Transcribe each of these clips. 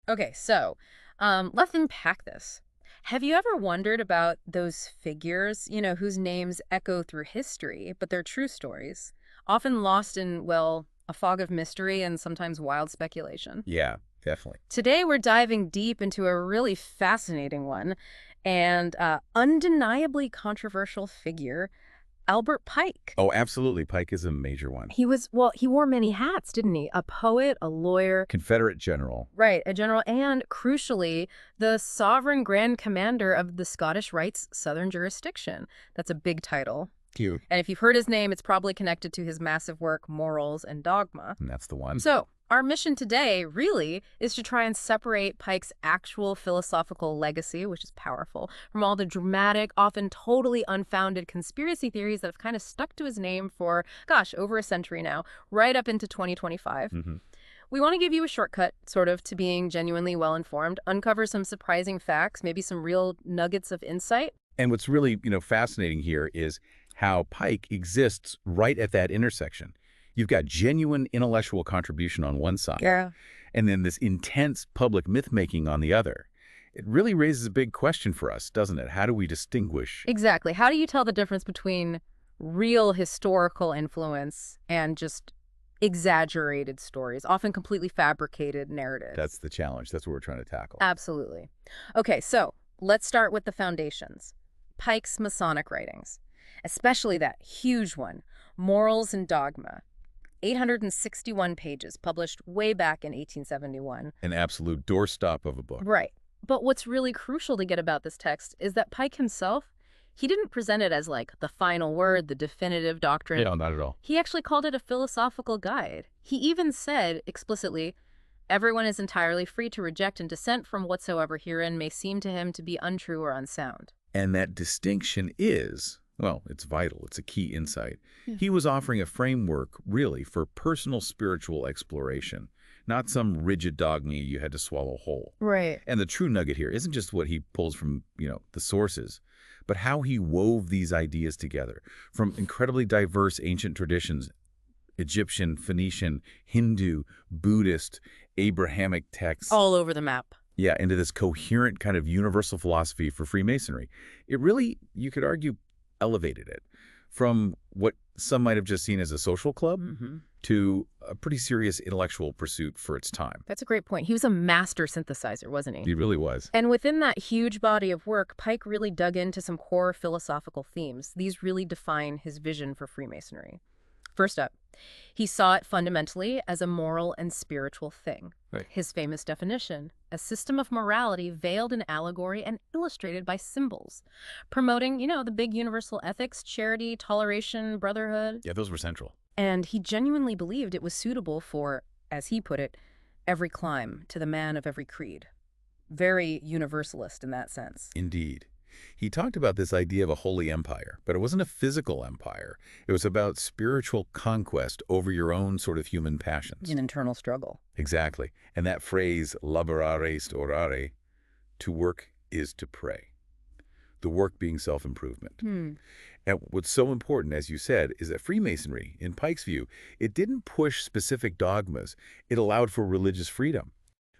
Okay, so let's unpack this. Have you ever wondered about those figures, whose names echo through history, but they're true stories, often lost in, well, a fog of mystery and sometimes wild speculation? Yeah, definitely. Today, we're diving deep into a really fascinating one and undeniably controversial figure, Albert Pike. Oh, absolutely. Pike is a major one. He wore many hats, didn't he? A poet, a lawyer, Confederate general. right, a general, and crucially, the sovereign grand commander of the Scottish Rites Southern Jurisdiction. That's a big title. Cute. And if you've heard his name, it's probably connected to his massive work, Morals and Dogma. And that's the one. So, our mission today, really, is to try and separate Pike's actual philosophical legacy, which is powerful, from all the dramatic, often totally unfounded conspiracy theories that have kind of stuck to his name for, gosh, over a century now, right up into 2025. We want to give you a shortcut, sort of, to being genuinely well-informed, uncover some surprising facts, maybe some real nuggets of insight. And what's really, fascinating here is how Pike exists right at that intersection. You've got genuine intellectual contribution on one side, Yeah. and then this intense public myth-making on the other. It really raises a big question for us, doesn't it? How do we distinguish? Exactly. How do you tell the difference between real historical influence and just exaggerated stories, often completely fabricated narratives? That's the challenge. That's what we're trying to tackle. Absolutely. Okay, so let's start with the foundations. Pike's Masonic writings, especially that huge one, Morals and Dogma. 861 pages, published way back in 1871. An absolute doorstop of a book. Right. But what's really crucial to get about this text is that Pike himself, he didn't present it as like the final word, the definitive doctrine. No, not at all. He actually called it a philosophical guide. He even said explicitly, everyone is entirely free to reject and dissent from whatsoever herein may seem to him to be untrue or unsound. And that distinction is, well, it's vital. It's a key insight. Yeah. He was offering a framework, really, for personal spiritual exploration, not some rigid dogma you had to swallow whole. Right. And the true nugget here isn't just what he pulls from, the sources, but how he wove these ideas together from incredibly diverse ancient traditions, Egyptian, Phoenician, Hindu, Buddhist, Abrahamic texts. All over the map. Yeah, into this coherent kind of universal philosophy for Freemasonry. It really, you could argue, elevated it from what some might have just seen as a social club to a pretty serious intellectual pursuit for its time. That's a great point. He was a master synthesizer, wasn't he? He really was. And within that huge body of work, Pike really dug into some core philosophical themes. These really define his vision for Freemasonry. First up, he saw it fundamentally as a moral and spiritual thing. Right. His famous definition, a system of morality veiled in allegory and illustrated by symbols, promoting, the big universal ethics, charity, toleration, brotherhood. Yeah, those were central. And he genuinely believed it was suitable for, as he put it, every clime, to the man of every creed. Very universalist in that sense. Indeed. He talked about this idea of a holy empire, but it wasn't a physical empire. It was about spiritual conquest over your own sort of human passions. An internal struggle. Exactly. And that phrase, laborare est orare, to work is to pray. The work being self-improvement. And what's so important, as you said, is that Freemasonry, in Pike's view, it didn't push specific dogmas. It allowed for religious freedom.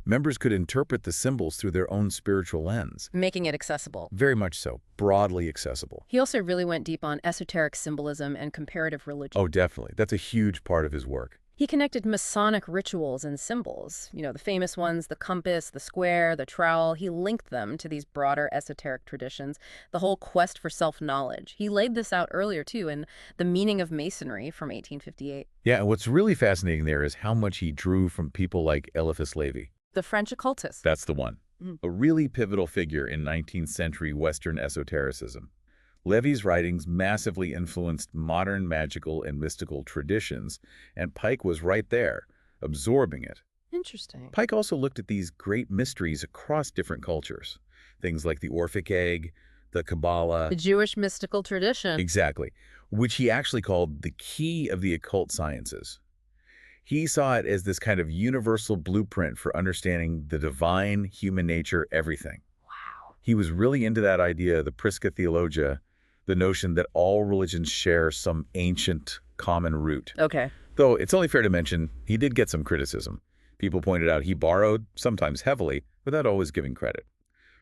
Members could interpret the symbols through their own spiritual lens. Making it accessible. Very much so. Broadly accessible. He also really went deep on esoteric symbolism and comparative religion. Oh, definitely. That's a huge part of his work. He connected Masonic rituals and symbols, the famous ones, the compass, the square, the trowel. He linked them to these broader esoteric traditions, the whole quest for self-knowledge. He laid this out earlier, too, in The Meaning of Masonry from 1858. Yeah, and what's really fascinating there is how much he drew from people like Eliphas Levi. The French occultist. That's the one. A really pivotal figure in 19th century Western esotericism. Levy's writings massively influenced modern magical and mystical traditions, and Pike was right there, absorbing it. Interesting. Pike also looked at these great mysteries across different cultures. Things like the Orphic Egg, the Kabbalah. The Jewish mystical tradition. Exactly, which he actually called the key of the occult sciences. He saw it as this kind of universal blueprint for understanding the divine, human nature, everything. Wow. He was really into that idea, the Prisca Theologia, the notion that all religions share some ancient common root. Okay. Though it's only fair to mention, he did get some criticism. People pointed out he borrowed, sometimes heavily, without always giving credit.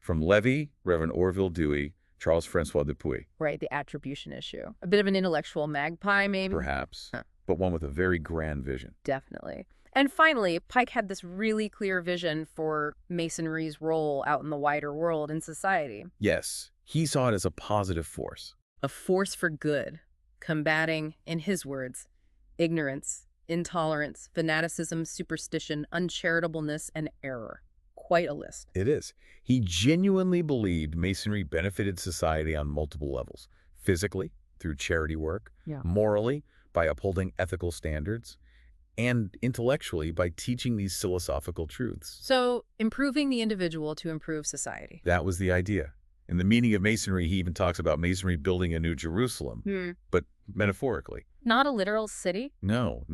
From Levy, Reverend Orville Dewey, Charles Francois Dupuy. Right, the attribution issue. A bit of an intellectual magpie, maybe? Perhaps, Huh. but one with a very grand vision. Definitely. And finally, Pike had this really clear vision for Masonry's role out in the wider world in society. Yes, he saw it as a positive force. A force for good, combating, in his words, ignorance, intolerance, fanaticism, superstition, uncharitableness, and error. Quite a list. It is. He genuinely believed Masonry benefited society on multiple levels. Physically, through charity work. Yeah. Morally, by upholding ethical standards. And intellectually, by teaching these philosophical truths. So, improving the individual to improve society. That was the idea. In the meaning of Masonry, he even talks about Masonry building a new Jerusalem, but metaphorically. Not a literal city? No.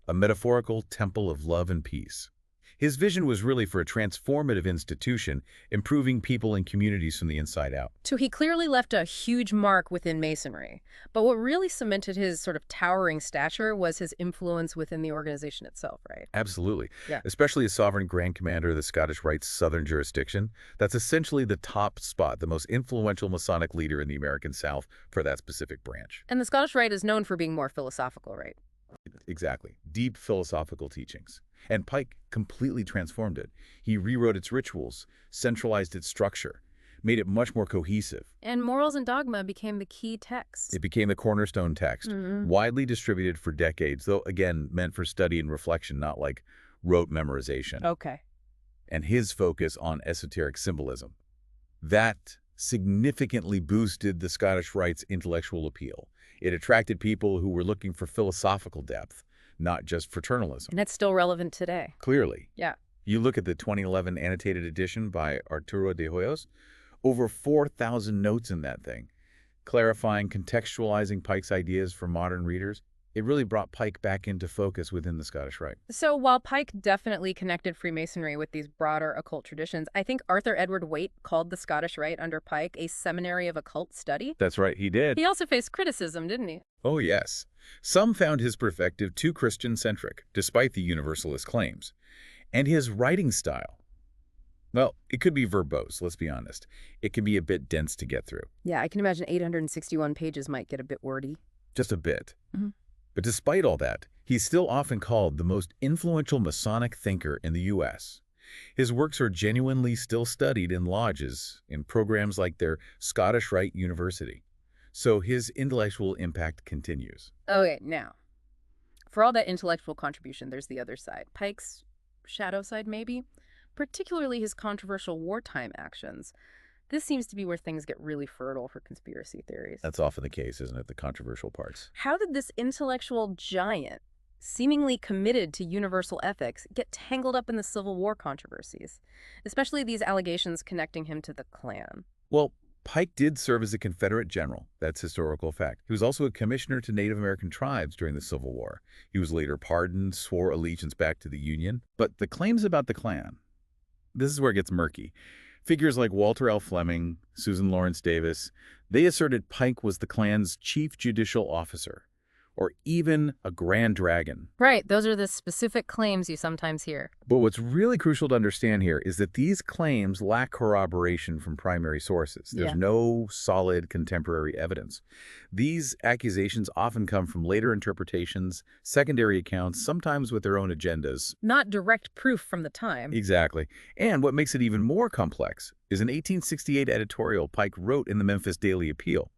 A metaphorical temple of love and peace. His vision was really for a transformative institution, improving people and communities from the inside out. So he clearly left a huge mark within Masonry. But what really cemented his sort of towering stature was his influence within the organization itself, right? Absolutely. Yeah. Especially as Sovereign Grand Commander of the Scottish Rite's Southern Jurisdiction. That's essentially the top spot, the most influential Masonic leader in the American South for that specific branch. And the Scottish Rite is known for being more philosophical, right? Exactly. Deep philosophical teachings. And Pike completely transformed it. He rewrote its rituals, centralized its structure, made it much more cohesive. And morals and dogma became the key text. It became the cornerstone text, widely distributed for decades, though, again, meant for study and reflection, not like rote memorization. Okay. And his focus on esoteric symbolism. That significantly boosted the Scottish Rite's intellectual appeal. It attracted people who were looking for philosophical depth, not just fraternalism. And that's still relevant today. Clearly. Yeah. You look at the 2011 annotated edition by Arturo de Hoyos, over 4,000 notes in that thing, clarifying, contextualizing Pike's ideas for modern readers. It really brought Pike back into focus within the Scottish Rite. So while Pike definitely connected Freemasonry with these broader occult traditions, I think Arthur Edward Waite called the Scottish Rite under Pike a seminary of occult study. That's right, he did. He also faced criticism, didn't he? Oh, yes. Some found his perspective too Christian-centric, despite the universalist claims. And his writing style, well, it could be verbose, let's be honest. It can be a bit dense to get through. Yeah, I can imagine 861 pages might get a bit wordy. Just a bit. But despite all that, he's still often called the most influential Masonic thinker in the U.S. His works are genuinely still studied in lodges, in programs like their Scottish Rite University. So his intellectual impact continues. Okay, now, for all that intellectual contribution, there's the other side. Pike's shadow side, maybe? Particularly his controversial wartime actions. This seems to be where things get really fertile for conspiracy theories. That's often the case, isn't it? The controversial parts. How did this intellectual giant, seemingly committed to universal ethics, get tangled up in the Civil War controversies? Especially these allegations connecting him to the Klan. Well, Pike did serve as a Confederate general. That's historical fact. He was also a commissioner to Native American tribes during the Civil War. He was later pardoned, swore allegiance back to the Union. But the claims about the Klan, this is where it gets murky. Figures like Walter L. Fleming, Susan Lawrence Davis, they asserted Pike was the Klan's chief judicial officer, or even a Grand Dragon. Right, those are the specific claims you sometimes hear. But what's really crucial to understand here is that these claims lack corroboration from primary sources. There's no solid contemporary evidence. These accusations often come from later interpretations, secondary accounts, sometimes with their own agendas. Not direct proof from the time. Exactly. And what makes it even more complex is an 1868 editorial Pike wrote in the Memphis Daily Appeal.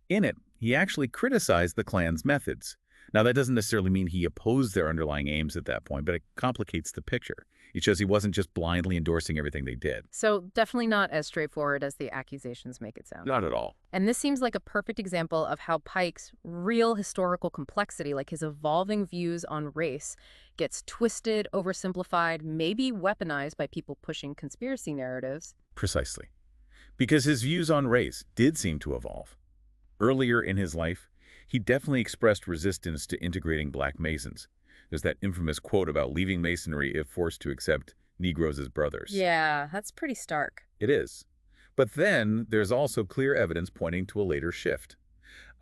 In it, he actually criticized the Klan's methods. Now, that doesn't necessarily mean he opposed their underlying aims at that point, but it complicates the picture. It shows he wasn't just blindly endorsing everything they did. So definitely not as straightforward as the accusations make it sound. Not at all. And this seems like a perfect example of how Pike's real historical complexity, like his evolving views on race, gets twisted, oversimplified, maybe weaponized by people pushing conspiracy narratives. Precisely. Because his views on race did seem to evolve. Earlier in his life, he definitely expressed resistance to integrating Black Masons. There's that infamous quote about leaving Masonry if forced to accept Negroes as brothers. Yeah, that's pretty stark. It is. But then there's also clear evidence pointing to a later shift.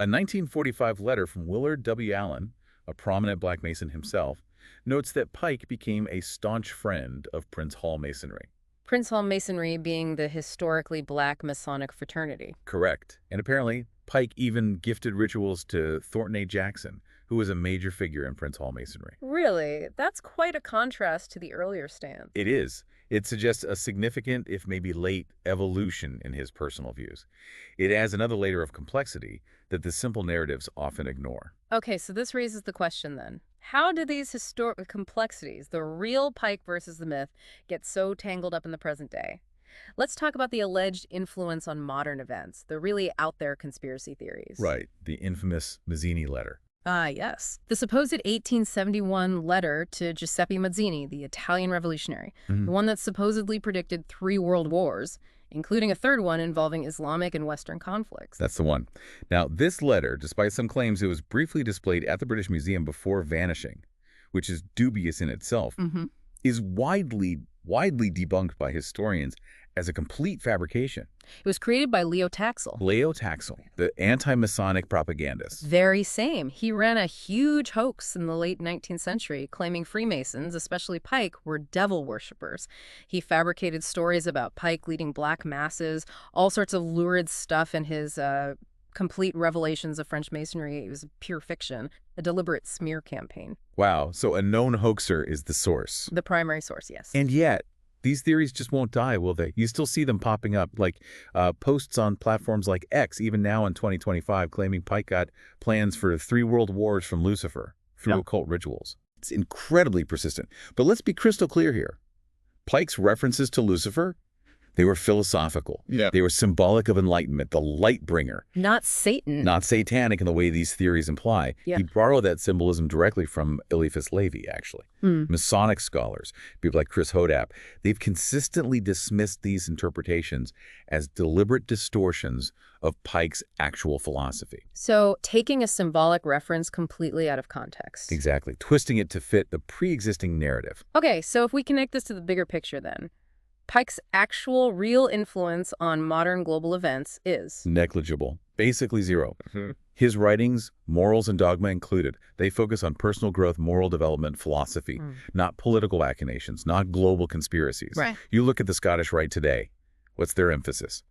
A 1945 letter from Willard W. Allen, a prominent Black Mason himself, notes that Pike became a staunch friend of Prince Hall Masonry. Prince Hall Masonry being the historically black Masonic fraternity. Correct. And apparently, Pike even gifted rituals to Thornton A. Jackson, who was a major figure in Prince Hall Masonry. Really? That's quite a contrast to the earlier stance. It is. It suggests a significant, if maybe late, evolution in his personal views. It adds another layer of complexity that the simple narratives often ignore. Okay, so this raises the question then. How do these historical complexities, the real Pike versus the myth, get so tangled up in the present day? Let's talk about the alleged influence on modern events, the really out there conspiracy theories. Right, the infamous Mazzini letter. Ah, yes. The supposed 1871 letter to Giuseppe Mazzini, the Italian revolutionary, the one that supposedly predicted 3 world wars, including a third one involving Islamic and Western conflicts. That's the one. Now, this letter, despite some claims it was briefly displayed at the British Museum before vanishing, which is dubious in itself, is widely debunked by historians as a complete fabrication. It was created by Leo Taxil. Leo Taxil, the anti-Masonic propagandist. Very same. He ran a huge hoax in the late 19th century, claiming Freemasons, especially Pike, were devil worshippers. He fabricated stories about Pike leading black masses, all sorts of lurid stuff in his complete revelations of French Masonry. It was pure fiction, a deliberate smear campaign. Wow, so a known hoaxer is the source. The primary source, yes. And yet, these theories just won't die, will they? You still see them popping up, like posts on platforms like X, even now in 2025, claiming Pike got plans for 3 world wars from Lucifer through occult rituals. It's incredibly persistent. But let's be crystal clear here. Pike's references to Lucifer, they were philosophical. Yeah. They were symbolic of enlightenment, the light bringer. Not Satan. Not satanic in the way these theories imply. Yeah. He borrowed that symbolism directly from Eliphas Levi, actually. Masonic scholars, people like Chris Hodap, they've consistently dismissed these interpretations as deliberate distortions of Pike's actual philosophy. So taking a symbolic reference completely out of context. Exactly. Twisting it to fit the pre-existing narrative. Okay, so if we connect this to the bigger picture then, Pike's actual real influence on modern global events is negligible, basically zero. His writings, morals and dogma included, they focus on personal growth, moral development, philosophy, not political machinations, not global conspiracies. Right. You look at the Scottish Rite today. What's their emphasis?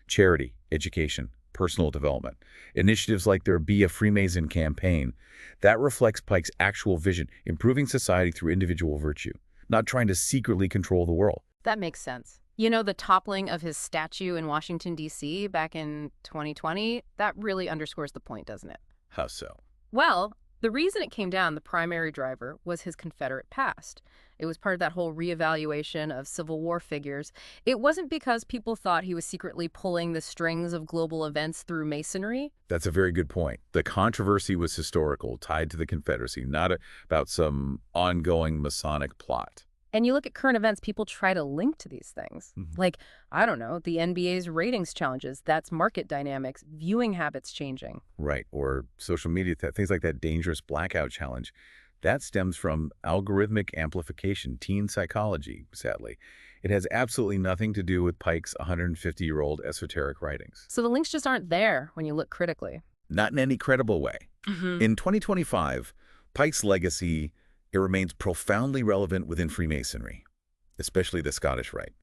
Charity, education, personal development. Initiatives like their Be a Freemason campaign. That reflects Pike's actual vision, improving society through individual virtue, not trying to secretly control the world. That makes sense. You know, the toppling of his statue in Washington, D.C. back in 2020, that really underscores the point, doesn't it? How so? Well, the reason it came down, the primary driver, was his Confederate past. It was part of that whole reevaluation of Civil War figures. It wasn't because people thought he was secretly pulling the strings of global events through Masonry. That's a very good point. The controversy was historical, tied to the Confederacy, not about some ongoing Masonic plot. And you look at current events, people try to link to these things. Like, I don't know, the NBA's ratings challenges, that's market dynamics, viewing habits changing. Right, or social media, things like that dangerous blackout challenge. That stems from algorithmic amplification, teen psychology, sadly. It has absolutely nothing to do with Pike's 150-year-old esoteric writings. So the links just aren't there when you look critically. Not in any credible way. In 2025, Pike's legacy, it remains profoundly relevant within Freemasonry, especially the Scottish Rite.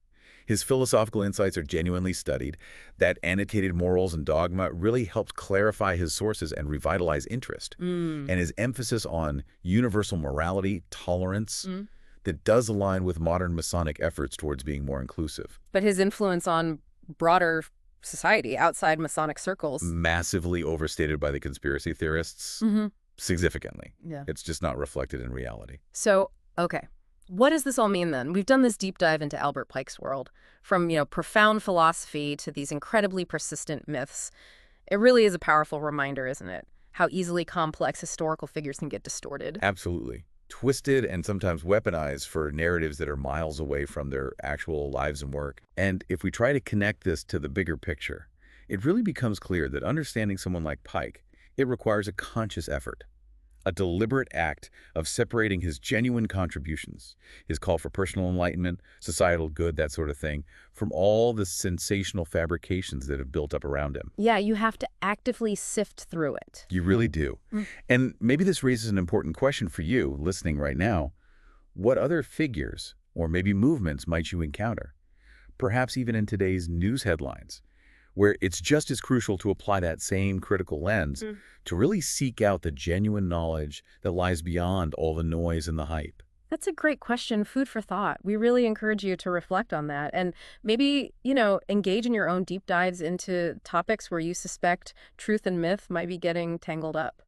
His philosophical insights are genuinely studied. That annotated morals and dogma really helped clarify his sources and revitalize interest. And his emphasis on universal morality, tolerance, that does align with modern Masonic efforts towards being more inclusive. But his influence on broader society outside Masonic circles. Massively overstated by the conspiracy theorists. Significantly. Yeah. It's just not reflected in reality. So, okay. What does this all mean then? We've done this deep dive into Albert Pike's world, from, profound philosophy to these incredibly persistent myths. It really is a powerful reminder, isn't it? How easily complex historical figures can get distorted. Absolutely. Twisted and sometimes weaponized for narratives that are miles away from their actual lives and work. And if we try to connect this to the bigger picture, it really becomes clear that understanding someone like Pike, it requires a conscious effort. a deliberate act of separating his genuine contributions, his call for personal enlightenment, societal good, that sort of thing, from all the sensational fabrications that have built up around him. Yeah, you have to actively sift through it. You really do. And maybe this raises an important question for you, listening right now. What other figures, or maybe movements, might you encounter? Perhaps even in today's news headlines, where it's just as crucial to apply that same critical lens to really seek out the genuine knowledge that lies beyond all the noise and the hype. That's a great question, food for thought. We really encourage you to reflect on that and maybe, engage in your own deep dives into topics where you suspect truth and myth might be getting tangled up.